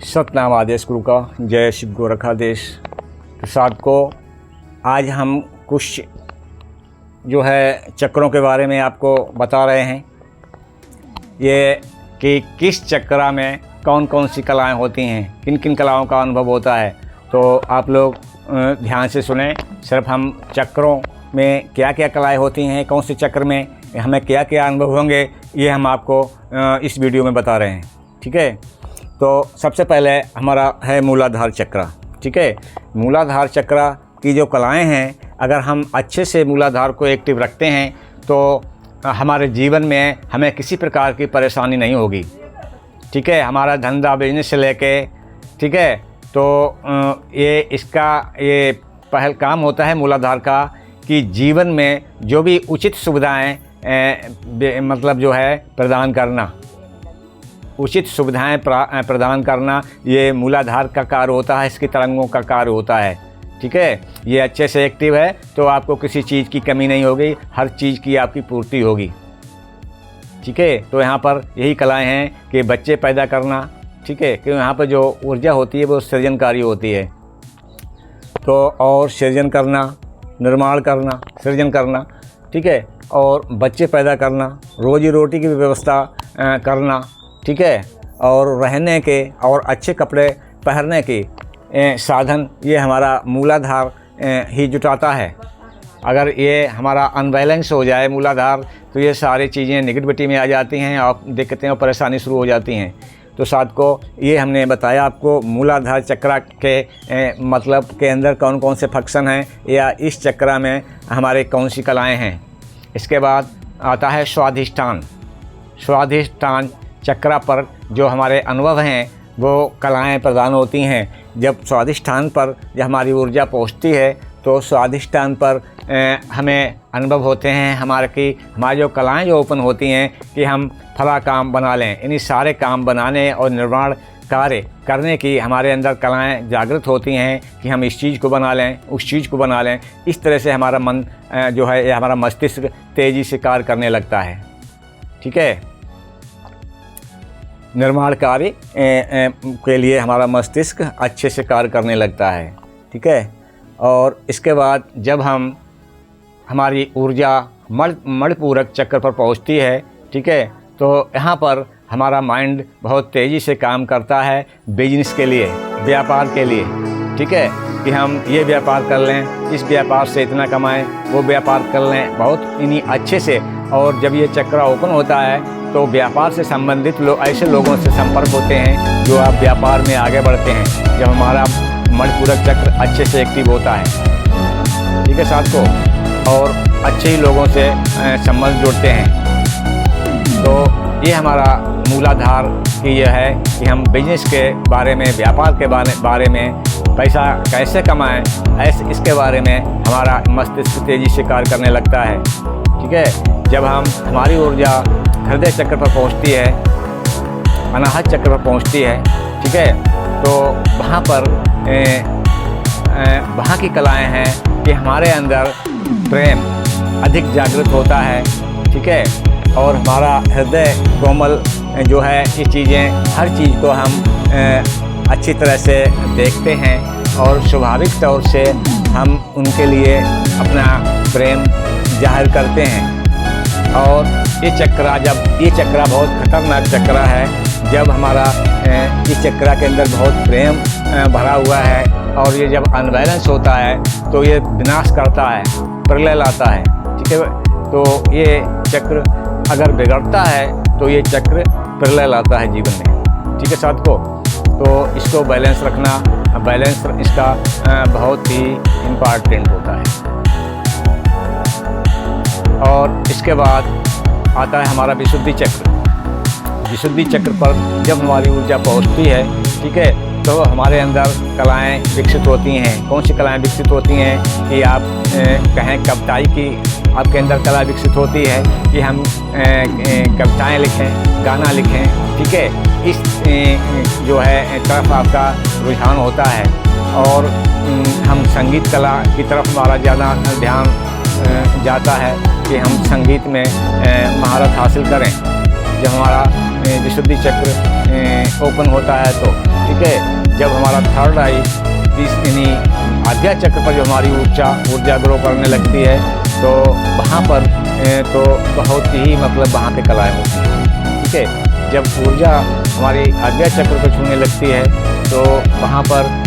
सतनाम आदेश गुरु का, जय शिव गोरखाधीश। तो साथ को आज हम कुछ जो है चक्रों के बारे में आपको बता रहे हैं, ये कि किस चक्रा में कौन कौन सी कलाएं होती हैं, किन किन कलाओं का अनुभव होता है। तो आप लोग ध्यान से सुने। सिर्फ हम चक्रों में क्या क्या कलाएं होती हैं, कौन से चक्र में हमें क्या क्या अनुभव होंगे, ये हम आपको इस वीडियो में बता रहे हैं। ठीक है। तो सबसे पहले हमारा है मूलाधार चक्र। ठीक है। मूलाधार चक्र की जो कलाएं हैं, अगर हम अच्छे से मूलाधार को एक्टिव रखते हैं तो हमारे जीवन में हमें किसी प्रकार की परेशानी नहीं होगी। ठीक है। हमारा धंधा बिजनेस से लेके, ठीक है, तो ये पहल काम होता है मूलाधार का कि जीवन में जो भी उचित सुविधाएं मतलब जो है प्रदान करना, उचित सुविधाएं प्रदान करना, ये मूलाधार का कार्य होता है, इसकी तरंगों का कार्य होता है। ठीक है। ये अच्छे से एक्टिव है तो आपको किसी चीज़ की कमी नहीं होगी, हर चीज़ की आपकी पूर्ति होगी। ठीक है। तो यहाँ पर यही कलाएं हैं कि बच्चे पैदा करना। ठीक है। कि यहाँ पर जो ऊर्जा होती है वो सृजनकारी होती है। तो और सृजन करना, निर्माण करना, सृजन करना। ठीक है। और बच्चे पैदा करना, रोजी रोटी की व्यवस्था करना। ठीक है। और रहने के और अच्छे कपड़े पहनने के साधन ये हमारा मूलाधार ही जुटाता है। अगर ये हमारा अनबैलेंस हो जाए मूलाधार, तो ये सारी चीज़ें नेगेटिविटी में आ जाती हैं और दिक्कतें और परेशानी शुरू हो जाती हैं। तो साथ को ये हमने बताया आपको मूलाधार चक्र के मतलब के अंदर कौन कौन से फंक्शन हैं, या इस चक्र में हमारे कौन सी कलाएं हैं। इसके बाद आता है स्वाधिष्ठान। स्वाधिष्ठान चक्र पर जो हमारे अनुभव हैं वो कलाएं प्रदान होती हैं। जब स्वाधिष्ठान पर जब हमारी ऊर्जा पहुंचती है तो स्वाधिष्ठान पर हमें अनुभव होते हैं, हमारी जो कलाएं जो ओपन होती हैं कि हम फला काम बना लें। इन्हीं सारे काम बनाने और निर्माण कार्य करने की हमारे अंदर कलाएं जागृत होती हैं कि हम इस चीज़ को बना लें, उस चीज़ को बना लें। इस तरह से हमारा मन जो है, या हमारा मस्तिष्क तेज़ी से कार्य करने लगता है। ठीक है। निर्माण कार्य के लिए हमारा मस्तिष्क अच्छे से कार्य करने लगता है। ठीक है। और इसके बाद जब हमारी ऊर्जा मणिपूरक चक्र पर पहुंचती है, ठीक है, तो यहाँ पर हमारा माइंड बहुत तेज़ी से काम करता है बिजनेस के लिए, व्यापार के लिए। ठीक है। कि हम ये व्यापार कर लें, इस व्यापार से इतना कमाएं, वो व्यापार कर लें, बहुत इन्हीं अच्छे से। और जब ये चक्र ओपन होता है तो व्यापार से संबंधित ऐसे लोगों से संपर्क होते हैं जो आप व्यापार में आगे बढ़ते हैं, जब हमारा मणिपूरक चक्र अच्छे से एक्टिव होता है। ठीक है साथ को, और अच्छे ही लोगों से संबंध जोड़ते हैं। तो ये हमारा मूलाधार की यह है कि हम बिजनेस के बारे में, व्यापार के बारे में, पैसा कैसे कमाएं, इसके बारे में हमारा मस्तिष्क तेज़ी से कार्य करने लगता है। ठीक है। जब हमारी ऊर्जा हृदय चक्र पर पहुंचती है, अनाहत चक्र पर पहुंचती है, ठीक है, तो वहाँ पर वहाँ की कलाएं हैं कि हमारे अंदर प्रेम अधिक जागृत होता है। ठीक है। और हमारा हृदय कोमल जो है, ये चीज़ें, हर चीज़ को हम अच्छी तरह से देखते हैं और स्वाभाविक तौर से हम उनके लिए अपना प्रेम जाहिर करते हैं। और ये चक्र बहुत खतरनाक चक्र है। जब हमारा इस चक्र के अंदर बहुत प्रेम भरा हुआ है और ये जब अनबैलेंस होता है तो ये विनाश करता है, प्रलय लाता है। ठीक है। तो ये चक्र अगर बिगड़ता है तो ये चक्र प्रलय लाता है जीवन में। ठीक है साथ को, तो इसको बैलेंस रखना, बैलेंस इसका बहुत ही इम्पॉर्टेंट होता है। और इसके बाद आता है हमारा विशुद्धि चक्र। विशुद्धि चक्र पर जब हमारी ऊर्जा पहुंचती है, ठीक है, तो हमारे अंदर कलाएं विकसित होती हैं। कौन सी कलाएं विकसित होती हैं कि आप कहें कविताई की आपके अंदर कला विकसित होती है कि हम कविताएं लिखें, गाना लिखें। ठीक है। इस जो है तरफ आपका रुझान होता है और हम संगीत कला की तरफ हमारा ज़्यादा ध्यान जाता है कि हम संगीत में महारत हासिल करें। जब हमारा विशुद्धि चक्र ओपन होता है तो ठीक है। जब हमारा थर्ड आई यानी आज्ञा चक्र पर जो हमारी ऊर्जा ग्रो करने लगती है तो वहाँ पर तो बहुत ही मतलब वहाँ पे कलाएँ होती हैं, ठीक है। जब ऊर्जा हमारी आज्ञा चक्र को छूने लगती है तो वहाँ पर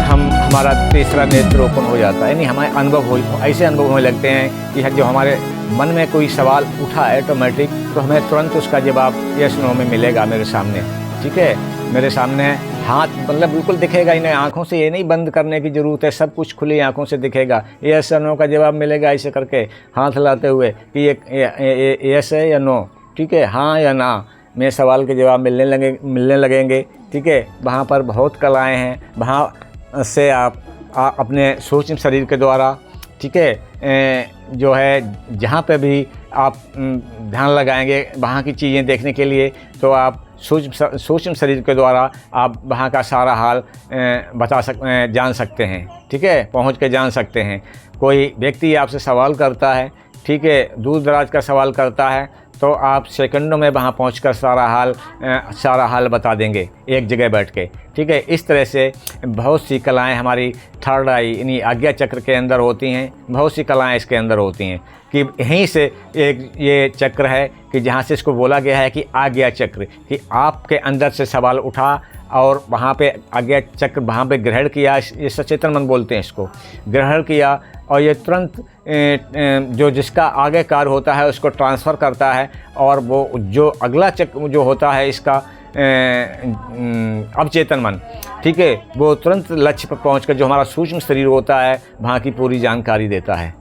हमारा तीसरा नेत्र ओपन हो जाता है, यानी हमारे ऐसे अनुभव होने लगते हैं कि जो हमारे मन में कोई सवाल उठा ऑटोमेटिक तो हमें तुरंत उसका जवाब यस नो में मिलेगा मेरे सामने, ठीक है। मेरे सामने हाथ मतलब बिल्कुल दिखेगा ही नहीं, आँखों से ये नहीं बंद करने की ज़रूरत है, सब कुछ खुली आँखों से दिखेगा, यस या नो का जवाब मिलेगा ऐसे करके हाथ हिलाते हुए कि ये यस है या नो, ठीक है, हाँ या ना में सवाल के जवाब मिलने लगेंगे, ठीक है। वहाँ पर बहुत कलाएँ हैं, वहाँ से आप अपने सूक्ष्म शरीर के द्वारा, ठीक है, जो है जहाँ पे भी आप ध्यान लगाएंगे वहाँ की चीज़ें देखने के लिए तो आप सूक्ष्म शरीर के द्वारा आप वहाँ का सारा हाल जान सकते हैं, ठीक है, पहुँच के जान सकते हैं। कोई व्यक्ति आपसे सवाल करता है, ठीक है, दूर दराज का सवाल करता है तो आप सेकंडों में वहाँ पहुंचकर सारा हाल बता देंगे एक जगह बैठ के, ठीक है। इस तरह से बहुत सी कलाएं हमारी थर्ड आई यानी आज्ञा चक्र के अंदर होती हैं, बहुत सी कलाएं इसके अंदर होती हैं कि यहीं से एक ये चक्र है कि जहाँ से इसको बोला गया है कि आज्ञा चक्र, कि आपके अंदर से सवाल उठा और वहाँ पे आज्ञा चक्र वहाँ पे ग्रहण किया, ये सचेतन मन बोलते हैं इसको, ग्रहण किया और ये तुरंत जो जिसका आगे कार्य होता है उसको ट्रांसफ़र करता है और वो जो अगला चक्र जो होता है इसका अवचेतन मन, ठीक है, वो तुरंत लक्ष्य पर पहुंचकर जो हमारा सूक्ष्म शरीर होता है वहाँ की पूरी जानकारी देता है।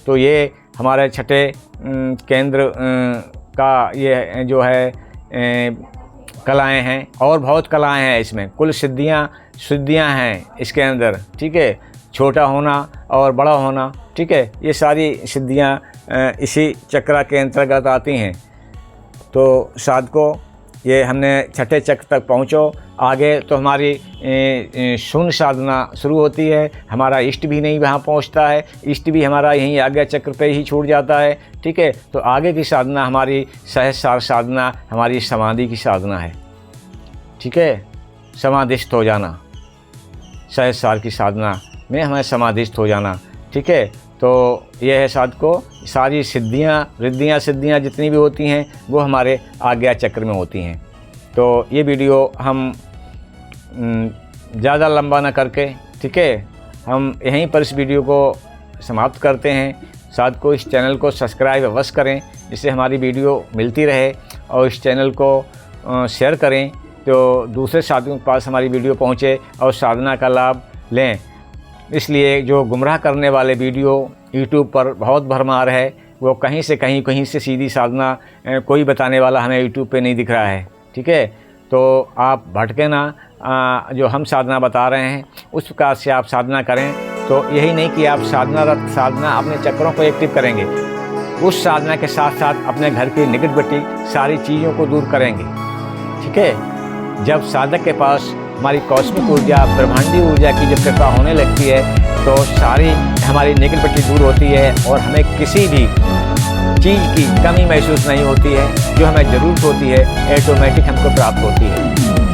तो ये हमारे छठे केंद्र का ये जो है कलाएं हैं और बहुत कलाएं हैं इसमें, कुल सिद्धियां हैं इसके अंदर, ठीक है, छोटा होना और बड़ा होना, ठीक है, ये सारी सिद्धियां इसी चक्र के अंतर्गत आती हैं। तो साधकों ये हमने छठे चक्र तक पहुँचो, आगे तो हमारी शून्य साधना शुरू होती है, हमारा इष्ट भी नहीं वहाँ पहुँचता है, इष्ट भी हमारा यहीं आज्ञा चक्र पे ही छूट जाता है, ठीक है। तो आगे की साधना हमारी सहस्रार साधना हमारी समाधि की साधना है, ठीक है, समाधिस्थ हो जाना, सहस्रार की साधना में हमें समाधिस्थ हो जाना, ठीक है। तो यह है साधकों, सारी सिद्धियाँ जितनी भी होती हैं वो हमारे आज्ञा चक्र में होती हैं। तो ये वीडियो हम ज़्यादा लंबा ना करके, ठीक है, हम यहीं पर इस वीडियो को समाप्त करते हैं। साधकों इस चैनल को सब्सक्राइब अवश्य करें जिससे हमारी वीडियो मिलती रहे और इस चैनल को शेयर करें तो दूसरे साथियों के पास हमारी वीडियो पहुँचे और साधना का लाभ लें। इसलिए जो गुमराह करने वाले वीडियो YouTube पर बहुत भरमार है, वो कहीं से सीधी साधना कोई बताने वाला हमें YouTube पे नहीं दिख रहा है, ठीक है। तो आप भटके ना, जो हम साधना बता रहे हैं उस प्रकार से आप साधना करें। तो यही नहीं कि आप साधना अपने चक्रों को एक्टिव करेंगे, उस साधना के साथ साथ अपने घर की निकटवर्ती सारी चीज़ों को दूर करेंगे, ठीक है। जब साधक के पास हमारी कॉस्मिक ऊर्जा, ब्रह्मांडी ऊर्जा की जब कृपा होने लगती है तो सारी हमारी निकटवर्ती दूर होती है और हमें किसी भी चीज़ की कमी महसूस नहीं होती है, जो हमें ज़रूरत होती है ऑटोमेटिक हमको प्राप्त होती है।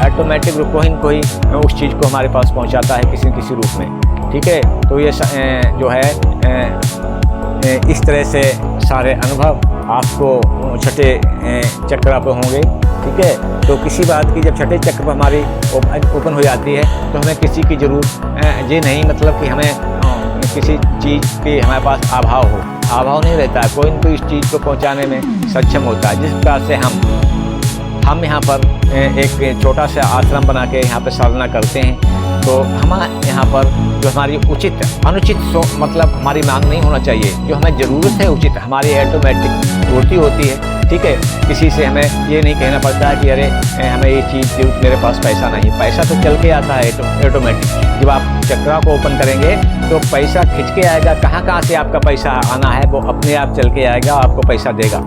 ऑटोमेटिक कोई उस चीज़ को हमारे पास पहुंचाता है किसी न किसी रूप में, ठीक है। तो ये जो है इस तरह से सारे अनुभव आपको छठे चक्र पे होंगे, ठीक है। तो किसी बात की जब छठे चक्र पर हमारी ओपन हो जाती है तो हमें किसी की ज़रूरत ये नहीं, मतलब कि हमें किसी चीज़ की हमारे पास अभाव नहीं रहता है, कोई न कोई इस चीज़ को पहुंचाने में सक्षम होता है। जिस प्रकार से हम यहाँ पर एक छोटा सा आश्रम बना के यहाँ पर साधना करते हैं तो हम यहाँ पर जो हमारी उचित अनुचित मतलब हमारी मांग नहीं होना चाहिए, जो हमें ज़रूरत है उचित हमारी ऑटोमेटिक पूर्ति होती है, ठीक है। किसी से हमें ये नहीं कहना पड़ता है कि अरे हमें ये चीज़ जरूरत, मेरे पास पैसा नहीं, पैसा तो चल के आता है ऑटोमेटिक। जब आप चक्रा को ओपन करेंगे तो पैसा खिंच के आएगा, कहाँ से आपका पैसा आना है वो अपने आप चल के आएगा, आपको पैसा देगा,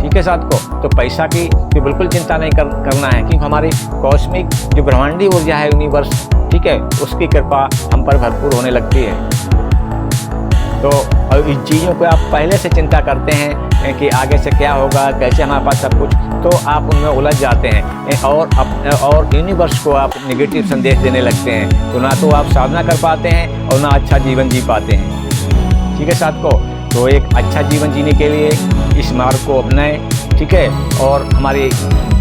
ठीक है साथ को। तो पैसा की तो बिल्कुल चिंता नहीं करना है, क्योंकि हमारी कॉस्मिक जो ब्रह्मांडी ऊर्जा है यूनिवर्स, ठीक है, उसकी कृपा हम पर भरपूर होने लगती है। तो इन चीज़ों को आप पहले से चिंता करते हैं कि आगे से क्या होगा, कैसे हमारे पास सब कुछ, तो आप उनमें उलझ जाते हैं और यूनिवर्स को आप नेगेटिव संदेश देने लगते हैं, तो ना तो आप साधना कर पाते हैं और ना अच्छा जीवन जी पाते हैं। ठीक है साथ को, तो एक अच्छा जीवन जीने के लिए इस मार्ग को अपनाएं। ठीक है, और हमारी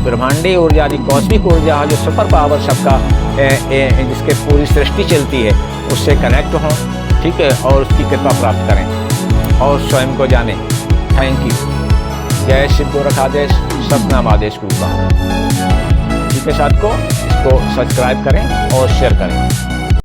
ब्रह्मांडीय ऊर्जा, कॉस्मिक ऊर्जा, जो सुपर पावर सबका जिसके पूरी सृष्टि चलती है, उससे कनेक्ट हों। ठीक है, और उसकी कृपा प्राप्त करें और स्वयं को जानें। Thank you. जय शिव गोरखाधीश, सतनाम आदेश गुरु का। ठीक है साथ को, इसको सब्सक्राइब करें और शेयर करें।